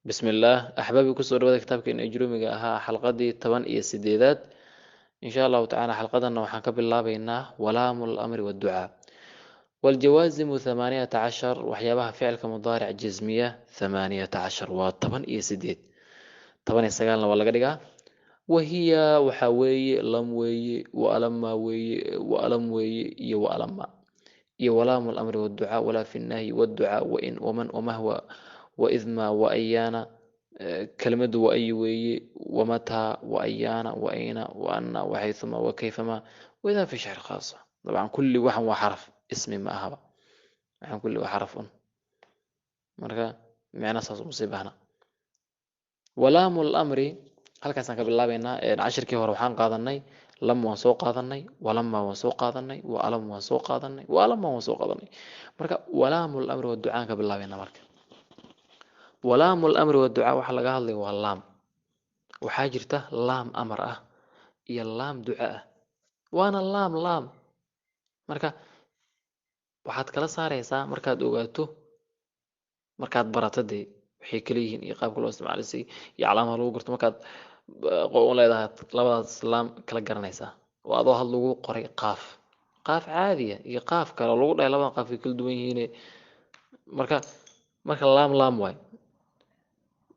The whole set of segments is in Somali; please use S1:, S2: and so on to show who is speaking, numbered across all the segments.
S1: بسم الله أحبابي كسر وذا كتابك إن أجرمي أها حلقة دي طبعا إيه سديدات إن شاء الله تعالى حلقة إنه حنكب الله بيننا ولام الأمر والدعاء والجوازم 18 وحيابها فعل كمضارع جزمية 18 وطبعا إيه سديد طبعا يستقالنا ولا قدقة وهي وحوي لموي وألموي وألموي وألم ولام الأمر والدعاء ولا في النهي والدعاء وإن ومن وما هو وإذ ما وأيانا كلمة وأي وي ومتى وأيانا وأين وأن وحيثما وكيفما وإذا في شعر خاصة طبعا كل واحد وحرف اسم ما هذا عن كل وحرف مركا معنى صاص مصيبة هنا ولام الأمر halkaas aan ka bilaabaynaa cashirkii hore waxaan qaadanay lam waan soo qaadanay walama waan soo qaadanay waalam waan soo qaadanay waalama waan soo qaadanay marka walaamul amri wa ducaan ka bilaabaynaa marka walaamul amri wa ducaa waxa laga hadlay waa laam waxaa jirta laam amar ah iyo laam duca ah waana laam laam marka waxaad kala saaraysaa markaad ogaato markaad barato dee waxay kala yihiin iyo qaabka loo isticmaalisay iyo calaamaha lagu garto markaad qoon leedahay labadaas laam kala garanaysaa oo adoo had lagu qoray qaaf qaaf caadiya iyo qaaf kale oo lagu dhahay labadan qaaf way kala duwan yihiin marka laam laam waay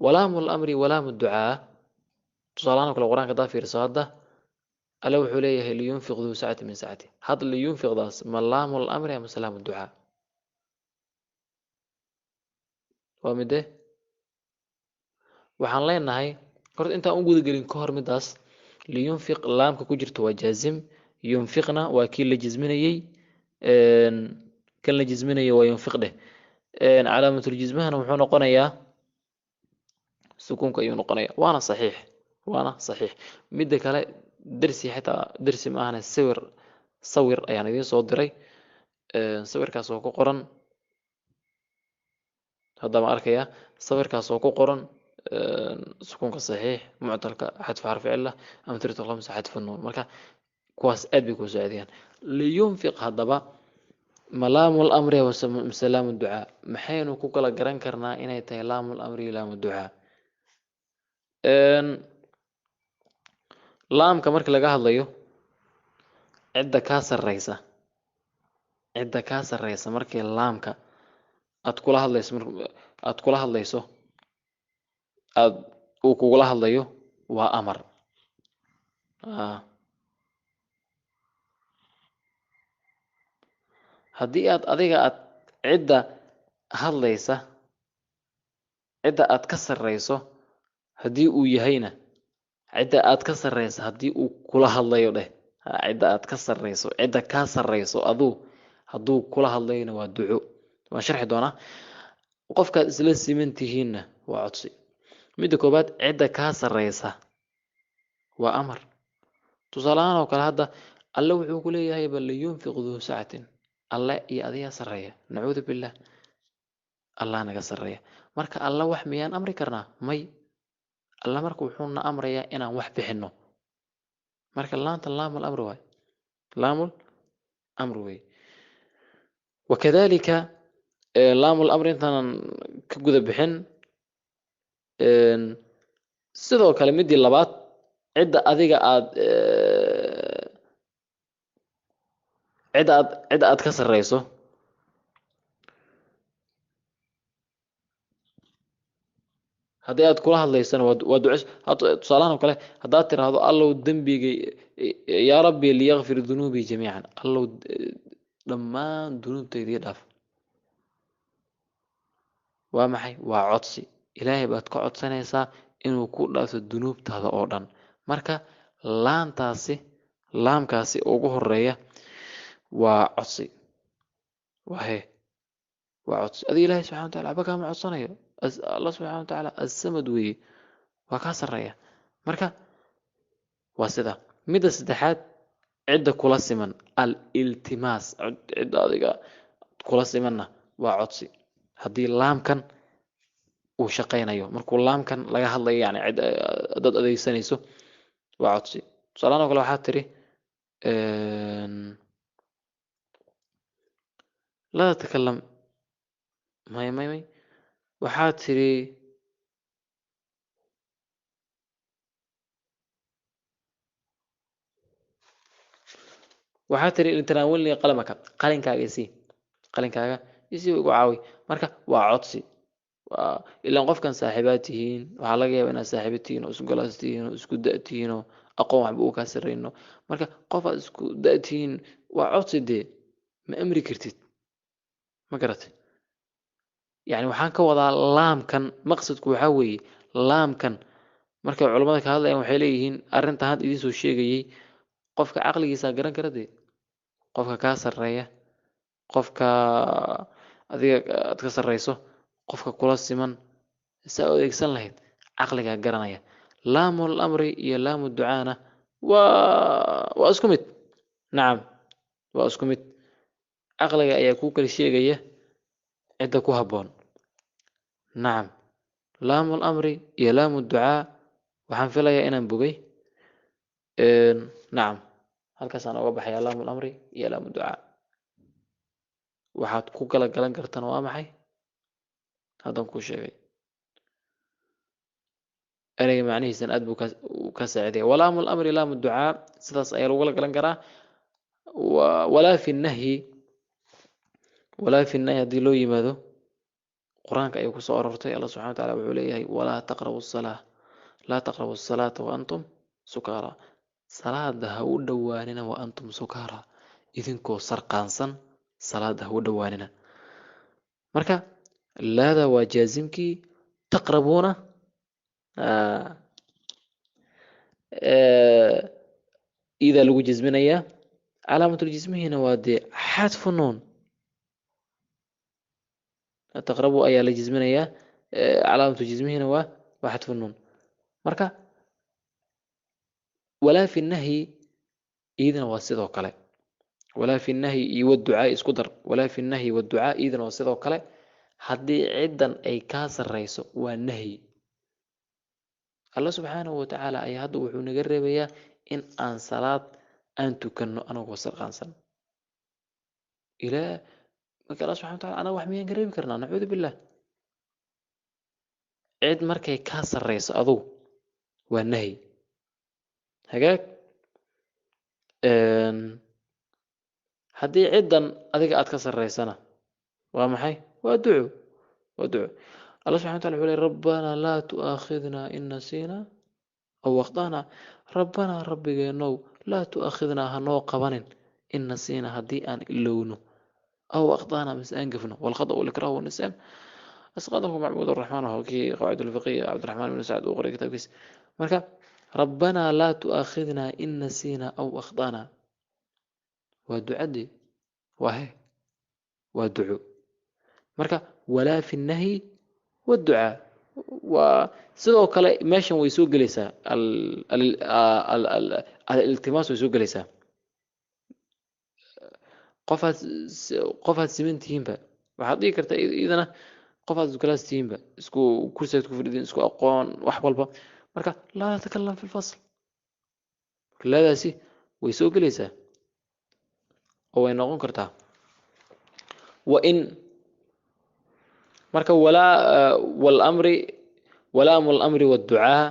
S1: walaamu lamri walaamu ducaa tusaalahaan kale qur-aanka hadaa fiirso hadda alle wuxuu leeyahay liyunfiq duu sacati min sacati had liyunfiqdaas ma laamu lamri ama salaamu ducaa waa midee waxaan leenahay horta intaan u guda gelin ka hor midaas liyunfiq laamka ku jirto waa jaazim yunfiqna waa kii la jisminayey kan la jisminayay waa yunfiq dheh calaamatul jismahana wuxuu noqonayaa sukuunka ayuu noqonayaa waana saxiix midda kale dersi xitaa dersi ma ahane sawir ayaan idiin soo diray sawirkaas oo ku qoran hadda ma arkaya sawirkaas oo ku qoran sukuunka saxiix muctalka xadfu xarfi cilla amthilatu khamsa xadfu nuun marka kuwaas aad bay kuu saacidayaan liyunfiq haddaba malaamu lamri mise laamu ducaa maxaynu ku kala garan karnaa inay tahay laamu lamri iyo laamu ducaa laamka marka laga hadlayo cidda kaa sarreysa markii laamka aad kula hadlayso uu kugula hadlayo waa amar haddii aad cidda hadlaysa cidda aad ka sarreyso haddii uu yahayna cidda aad ka sarreysa haddii uu kula hadlayo dheh cidda aad ka sarreyso cidda kaa sarreyso hadduu kula hadlayona waa duco waan sharxi doonaa qofkaad isla siman tihiinna waa codsi midda koobaad cidda kaa sarreysa waa amar tusaalahaan oo kale hadda alle wuxuu ku leeyahay bal liyunfiq duu sacatin alle iyo adigaa sarreeya nacuudu billah allah naga sarreeya marka alla wax miyaan amri karnaa may alla marka wuxuuna amrayaa inaan wax bixinno marka laanta laamul amri waay laamul amri wey wakadalika laamul amri intaanan ka guda bixin sidoo kale midii labaad cidda adiga cidda aad ka sarreyso haddii aad kula hadlaysana waa duces tusaalahan oo kale haddaad tiraahdo allow dembigay yaa rabbi liyakfir dunuubii jamiican allow dhammaan dunuubtaydii dhaaf waa maxay waa codsi ilaahay baad ka codsanaysaa inuu ku dhaafto dunuubtaada oo dhan marka laamkaasi ugu horeeya waa codsi waa codsi adiga ilaahay subxana wa tacala waxba kaama codsanayo allah subxana wa tacaala assamad weeye waa kaa sarreeya marka waa sida midda saddexaad cidda kula siman al iltimaas cidda adiga kula simanna waa codsi haddii laamkan uu shaqaynayo markuu laamkan laga hadlayo yani dad adeegsanayso waa codsi tusaalahan oo kale waxaa tiri laa tatakalam may waxaa tiri waxaa tiri tanaawalni qalamaka qalinkaaga isii qalinkaaga isii igu caawi marka waa codsi ilaan qofkan saaxiibaad tihiin waxaa laga yaabaa inaad saaxiiba tihiin oo isku galaas tihiin oo isku da' tihiin oo aqoon waxba uu kaa sarreyno marka qof aad isku da' tihiin waa codsi dee ma amri kartid ma garatay yani waxaan ka wadaa laamkan maqsadku waxaa weeye laamkan markay culammada ka hadlayaan waxay leeyihiin arrintan hadda idiin soo sheegayey qofka caqligiisa garan kara dee qofka kaa sarreeya qofka adiga aad ka sarreyso qofka kula siman saa u adeegsan lahayd caqligaa garanaya laamul amri iyo laamu ducaana waa isku mid nacam waa isku mid caqliga ayaa kuu kala sheegaya cidda ku habboon nacam laamul amri iyo laamu ducaa waxaan filayaa inaan bogay nacam halkaasaan oga baxayaa laamul amri iyo laamu ducaa waxaad ku kala galan kartana waa maxay haddaan kuu sheegay ereyga macnihiisana aad buu ka saacidaya walaamu lamri laamu ducaa sidaas ayaa lagu kala galan karaa walaa fi nahyi haddii loo yimaado qur-aanka ayuu kusoo arortay alla subxana wataala wuxuu leeyahay walaa taqrabu salaa laa taqrabu asalaata wa antum sukaara salaada ha u dhowaanina wa antum sukaara idinkoo sarqaansan salaada ha u dhowaanina marka laada waa jaazimkii taqrabuuna idaa lagu jazminayaa calaamatul-jismihina waa dee xadfu nuun taqrabu ayaa la jazminayaa calaamatul-jismihina waa xadfu nuun marka walaa fi nahyi iidana waa sidoo kale walaa fi nahyi iyo waducaa isku dar walaa fi nahyi waducaa iidana waa sidoo kale haddii ciddan ay kaa sarreyso waa nahyi alla subxaanahu watacaala ayaa hadda wuxuu naga reebayaa in aan salaad aan tukanno anagoo sarqaansan ilaa marka alla subxana wataala anaga wax miyaan ka reebi karnaa nacuudu billah cid markay kaa sarreyso adugu waa nahyi hagaag haddii ciddan adiga aad ka sarreysana waa maxay waa duco alla subxana wataala wuxuu leey rabbanaa laa tu'aakhidnaa in nasiinaa aw akhta'naa rabbanaa rabbigeenow laa tu'aakhidnaa hanoo qabanin in nasiinaa haddii aan ilowno aw akhta'naa mise aan gafno walkhada'u walikraahu wanisyan asqadahu macbuud araxmaan halkii qawaacid ulfiqiya cabdiraxmaan ibnu sacd uu qoray kitaabkiisa marka rabbanaa laa tu'aakhidnaa in nasiinaa aw akhta'naa waa ducadii waa duco marka walaa fi nahyi waducaa waa sidoo kale meeshan way soo gelaysaa aliltimaas way soo gelaysaa qofaad siman tihiinba waxaad dhigi kartaa idana qofaad iskulaas tihiinba isku kursiaad ku fadhidin isku aqoon wax walba marka laa tatakalam fi lfasl laadaasi way soo gelaysaa oo way noqon kartaa wain marka walaamu lamri waducaa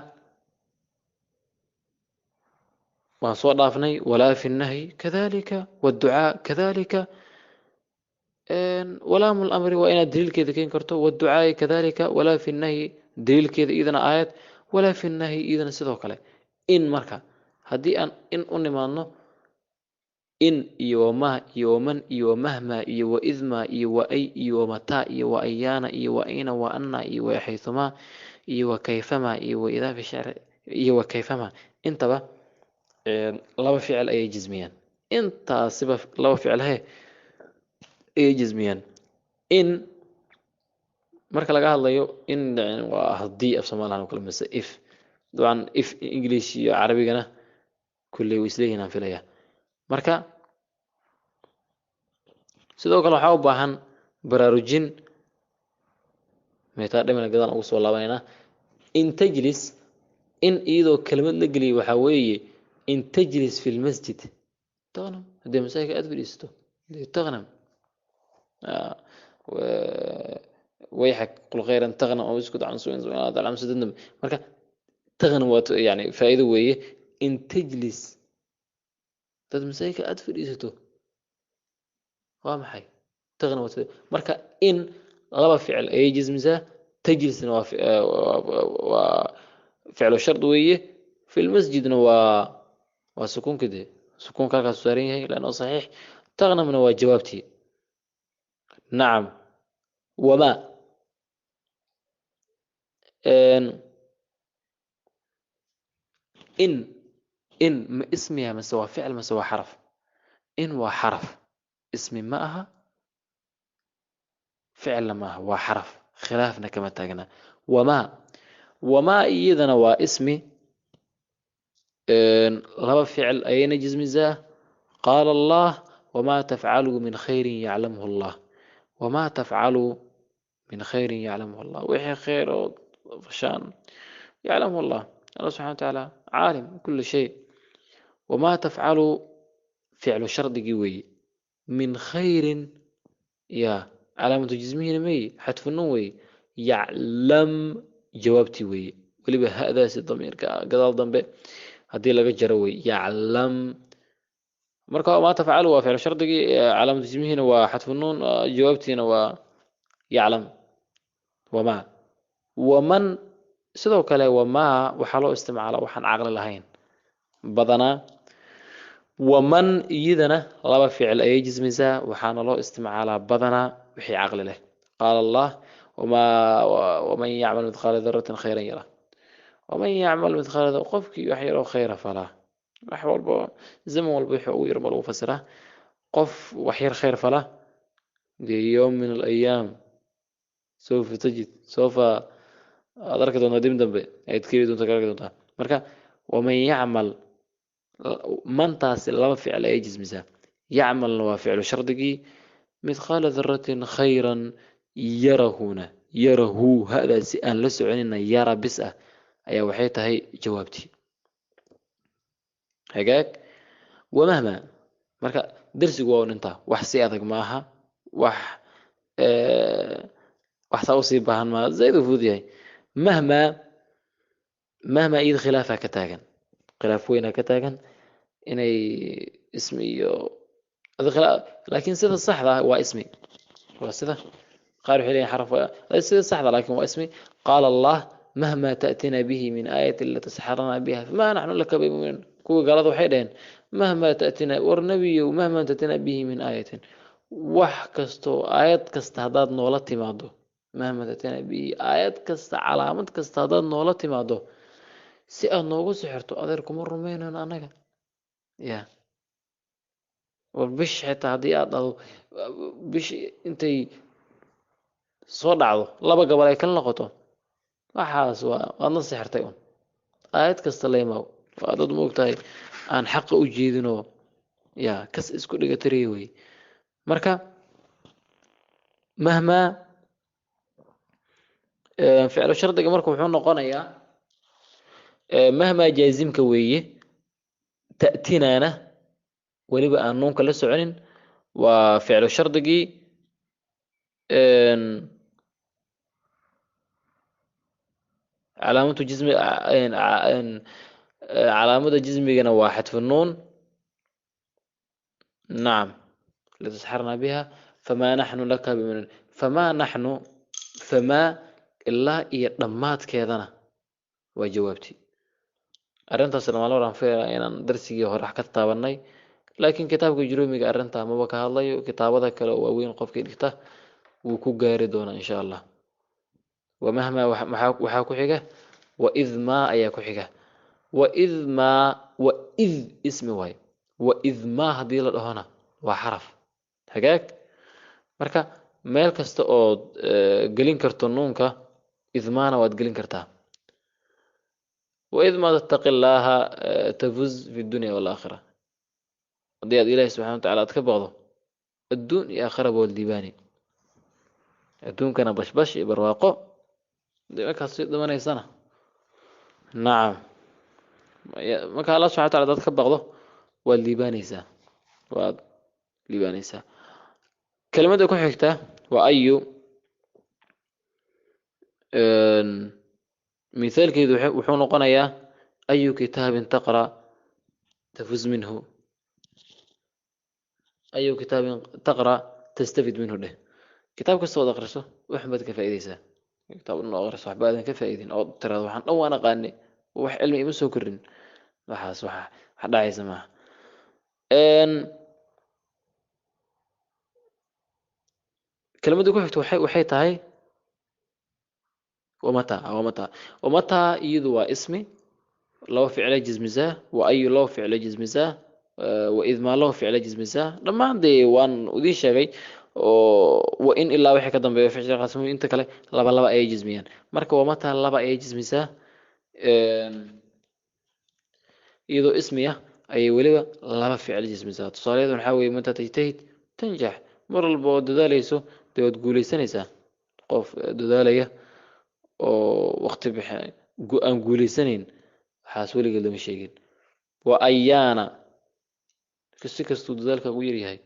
S1: waan soo dhaafnay walaa fi nahyi kadalika waducaa kadalika walaamu lamri waa inaad daliilkeeda keeni karto waducaai kadalika walaa fi nahyi daliilkeeda iyadana aayad walaa fi nahyi iyadana sidoo kale in marka haddii aan in u nimaadno in iyo wamah iyo waman iyo wamahma iyo waidma iyo waay iyo wamataa iyo waayaana iyo waayna waana iyo waxaythumaa iyo wakayfama iyo waidaa fi shicri iyo wakayfama intaba laba ficil ayay jismiyaan intaasiba laba ficil ayay jismiyaan in marka laga hadlayo in waa haddii af soomaalihan oo kale mise if dabcan if english iyo carabigana kulley way isleeyihin aan filaya marka sidoo kale waxaa u baahan baraarujin meetaa dhimina gadaan ugu soo laabanaynaa in tajlis in iyadoo kelmad la geliyay waxaa weeye in tajlis fi lmasjid taqnam haddii masaajidka aad fadhiisato taqnam wayxak qul khayran taqnam aw iskut can suin alcamsadadnam marka taqnam waa yani faa'iido weeye in tajlis dad masaajidka aad fadhiisato waa maxay taqna marka in laba ficil ayay jismisaa tajlisna waa ficlu shard weeye fi lmasjidna waa sukuunka dee sukuunka halkaas saaran yahay lanno saxiix taqnamna waa jawaabtii nacam wamaa in in ma ismiya mase waa ficil mase waa xaraf in waa xaraf ismi ma aha ficilna ma aha waa xaraf khilaafna kama taagna wamaa iyadana waa ismi laba ficil ayayna jismisaa qaala allah wamaa tafcaluu min khayrin yaclamhu allah wamaa tafcaluu min khayrin yaclamhu allah wixii khayr oo fashaan yaclamhu allah الله سبحانه وتعالى عالم كل شيء وما تفعلوا فعل شرط قوي من خير يا علامة جزمه نمي حتف النوي يعلم جوابتي وي ولي هذا الضمير قضاء ضمبه هدي لك جروي يعلم مركا ما تفعلوا فعل شرط علامة جزمه وحتف النون جوابتي يعلم ومن sidoo kale wamaa waxaa loo isticmaala waxaan caqli lahayn badanaa waman iyadana laba ficil ayay jismisaa waxaana loo isticmaalaa badanaa wixii caqli leh qaala allah waman yacmal midqaala daratin khayran yara waman yacmal midqaala qofkii wax yaroo khayra falaa wax walba zaman walba wixii ugu yarba lagu fasiraa qof wax yar khayr fala dee yowm min alayaam sawfa tajid sawfa aad arki doontaa dib dambe ayaad ka heli doontaa ka arki doontaa marka waman yacmal mantaasi laba ficil ayay jismisaa yacmalna waa ficlu shardigii midqaala daratin khayran yarahuna yarahu hadaasi aan la soconina yara bis ah ayaa waxay tahay jawaabtii hagaag wamahma marka darsigu waa intaa wax si adag maaha wax saa usii baahan maaha zayd u fudud yahay مهما إذا خلافها كتاجن خلاف وينها كتاجن إني اسمي هذا خلاف لكن سيد الصح هو اسمي هو سيد قالوا حين حرف سيد الصح لكن هو اسمي قال الله مهما تأتينا به من آية التي تسحرنا بها فما نحن لك بمؤمنين كو قالوا حيدين مهما تأتينا والنبي ومهما تأتينا به من آية وحكستو آيات كستهداد نولتي مادو مهما تأتينا به آيات كست علامات كستهداد نولتي مادو si aad noogu sixirto adeerkuma rumaynan anaga ya war bish xitaa haddii aad dhado bish intay soo dhacdo laba gabal ay kala noqoto waxaas waadna sixirtay un aayad kasta laymaw waa dad moogtahay aan xaqa u jeedinoo ya kas isku dhigatariya wey marka mahmaa ficlo shardiga marka wuxuu noqonayaa مهما جازم كويه تأتينا ولبا أنون كلا سعنين وفعل شرطقي علامة جزم علامة جزمي واحد في النون نعم لتسحرنا بها فما نحن لك بمن فما نحن فما إلا يضمات كذا وجوابتي arrintaasna waa la waran filayaa inaan darsigii hore wax ka taabanay laakiin kitaabka juruumiga arrinta maba ka hadlayo kitaabada kale oo waaweyn qofkii dhigta wuu ku gaari doonaa insha allah wamahma waxaa ku xiga waid maa ayaa ku xiga waid maa waid ismi waay waid maa haddii la dhahona waa xaraf hagaag marka meel kasta ood gelin karto nuunka idmaana waad gelin kartaa وإذ ما تتقي الله تفوز في الدنيا والآخرة ضياء إلهي سبحانه وتعالى أتكبغضه الدنيا آخرة والديباني الدون كان بشبش برواقه ديما كاسيد دماني سنة نعم ما كان الله سبحانه وتعالى أتكبغضه والديباني سا والديباني سا كلمة يكون حكته وأي مثال كيدو وحون قنايا أي كتاب تقرأ تفوز منه أي كتاب تقرأ تستفيد منه ده كتاب كسر أقرصه وأحمد كفائديسه كتاب إنه أقرصه بعد كفائدين أو ترى وحن أو أنا قاني وح علمي مسو كرن وحاس حدا عايز معه إن كلمة دي كحت وحي تاي ومتى يدوى اسمي لو فعل جزمزاه وأي لو فعل جزمزاه وإذ ما لو فعل جزمزاه لما عندي وان ودي شيء وإن إلا وحي كدام بفعل قسم أنت كله لبا أي جزميان مركب ومتى لبا أي جزمزاه يدو اسميه أي ولبا لبا فعل جزمزاه تصاريد نحاول متى تجتهد تنجح مر البعد داليسو تقولي سنسة قف دالية ووقت aan guuleysanayn waxaas weligeed lama sheegin waa ayaana si kastuu dadaalkaagu u yaryahay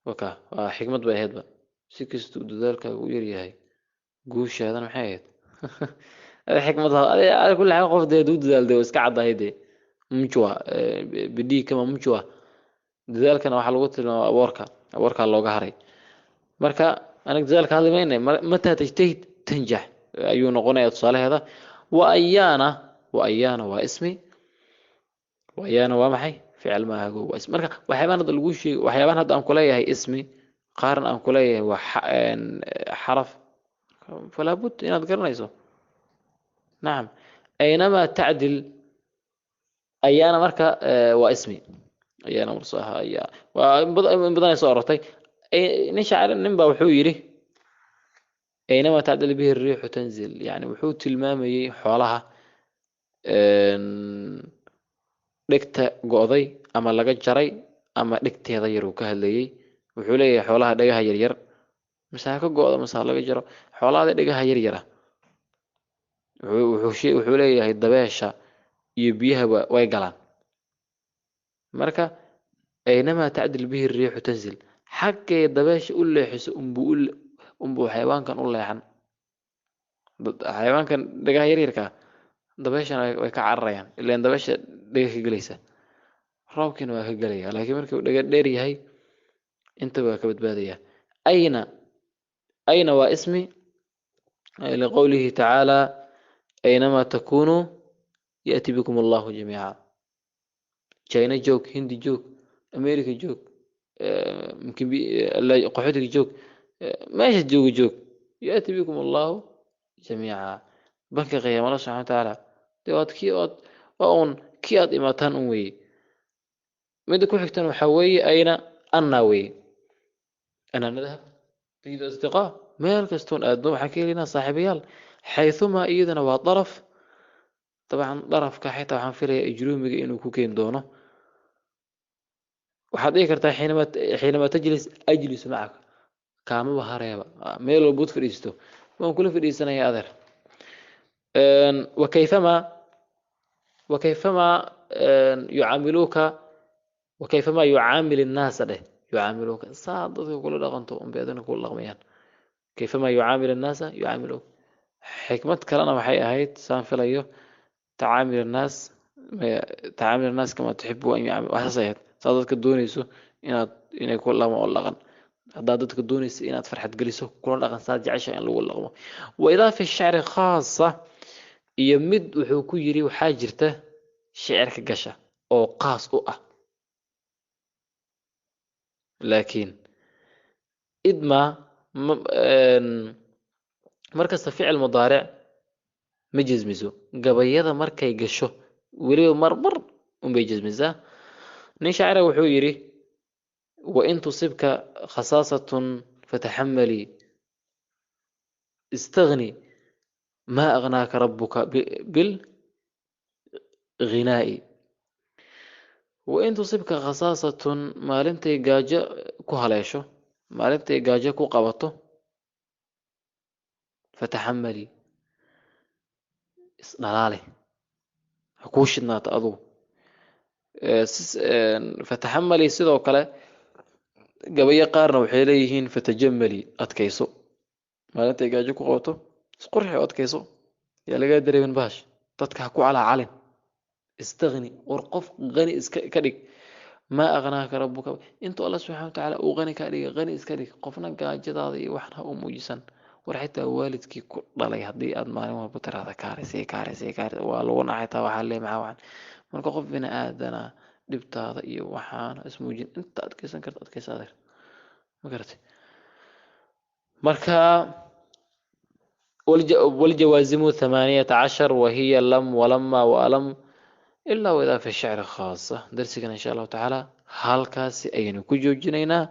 S1: waa xikmad bay ahaydba si kastuu dadaalkaagu u yaryahay guushaadana maxay ahayd xikmad kulli xaal qof dee u dadaal dee iska caddahay dee mujwa bidhii kama mujwa dadaalkana waxaa lagu tilmaama abuurkaa looga haray marka aniga dadaalka hadli mayna mataa tajtahid tanjax ayuu noqonayaa tusaalaheeda وأيانا واسمي وأيانا ومحي فعل ما هو اسم مركا وحيوان هذا الوشي وحيوان هذا أنكوليه هي اسمي قارن أنكوليه حرف فلا بد أن أذكرنا يسو نعم أينما تعدل أيانا مركا واسمي أيانا مرصاها أيانا وبدنا يصورتي نشعر ننبا وحويري أينما تعدل به الريح تنزل يعني وحوت المامي حولها dhigta go'day ama laga jaray ama dhigteeda yar uu ka hadlayay wuxuu leeyahay xoolaha dhagaha yar yar masaa ka go'da masaa laga jaro xoolaha dhagaha yar yar wuxuu leeyahay dabeesha iyo biyaha way galaan marka aynama ta'dil bihi ar-riih tanzil xaqay dabeesha u leexiso umbu xayawaankan u leexan xayawaankan dhagaha yar yarka dabeeshana way ka cararayaan ilaa dabeesha dhaga ka galaysa roobkina waa ka galaya laakiin markii uu dhaga dheer yahay inta waa ka badbaadaya ayna waa ismi liqawlihi ta'ala aynama takunu yati bikum Allahu jamii'a China joog Hindi joog America joog mumkin qaxootiga joog meesha joog yati bikum Allahu jamii'a banka qiyaamada subhanahu wa ta'ala dood وأون كياد إماتان أموي ماذا كل حكتان وحوي أين أنا وي أنا نذهب تريد أصدقاء ما الكستون أدنو حكي لنا صاحبيال حيثما إيدنا وطرف طبعا ظرف كحيطة وحن فيه إجروم إنه كوكين دونه وحديك ارتاح حينما تجلس أجلس معك كامل وهريبا ميلو بوت فريستو ما كل فريستنا يا أذر وكيفما يعاملوك وكيفما يعامل الناس له يعاملوك صادق يقول لغنتو بيدنا كل لغميان كيفما يعامل الناس يعاملوك حكمة كلامنا وحي أهيت سانفلايو تعامل الناس كما تحب أن يعامل وحسيت صادق الدونيسو إن يكون لهم واللغن هدادتك الدونيس إن فرحت جلسو كل لغن صاد جعشة إن لو اللغمة وإذا في الشعر خاصة يمد وحكو يري وحاجرته شعرك قشة أو قاس لكن إدما مركز فعل مضارع مجزمزو قبيضة مركي قشو وليو مرمر ومبيجزمزا نشعر وحو يري وإن تصبك خصاصة فتحملي استغني ما أغناك ربك بالغناء وإن تصبك خصاصة ما لنتي قاجة كهلاشو ما لنتي قاجة كقبطو فتحملي نلالي حكوش النات أضو فتحملي سيدو كلا قبية قارنا وحيليهين فتجملي أتكيسو ما لنتي قاجة كقبطو قرحي أتكيسو يا لقى دري من باش تتكحكو على علن استغني ورقف غني كدك ما أغناك ربك أنت الله سبحانه وتعالى أغني كاري غني إسكاري قفنا جاجد هذه وإحنا أموجسن ورحت والدك كل الله يهدي أدمان ما بتر هذا كارثة والله حتى وحلي معه من قف بنا آدنا دبت هذا إيه وحان اسمه جن أنت أتكسن كرت أتكس هذا ما كرت مركا والجوازم 18 وهي لم ولما وألم إلا وإذا في الشعر خاصة درسنا إن شاء الله تعالى halkaasi ayaynu ku joojinaynaa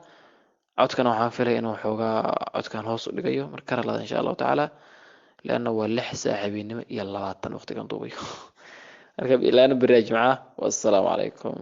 S1: codkana waxaan filaya inuu xoogaa codkan hoos u dhigayo markana laada insha allahu tacaala leanna waa 6 saaxiibinimo iyo 20 waqtigan duubayo marka ilaana beri ya jimcaha wassalaamu calaykum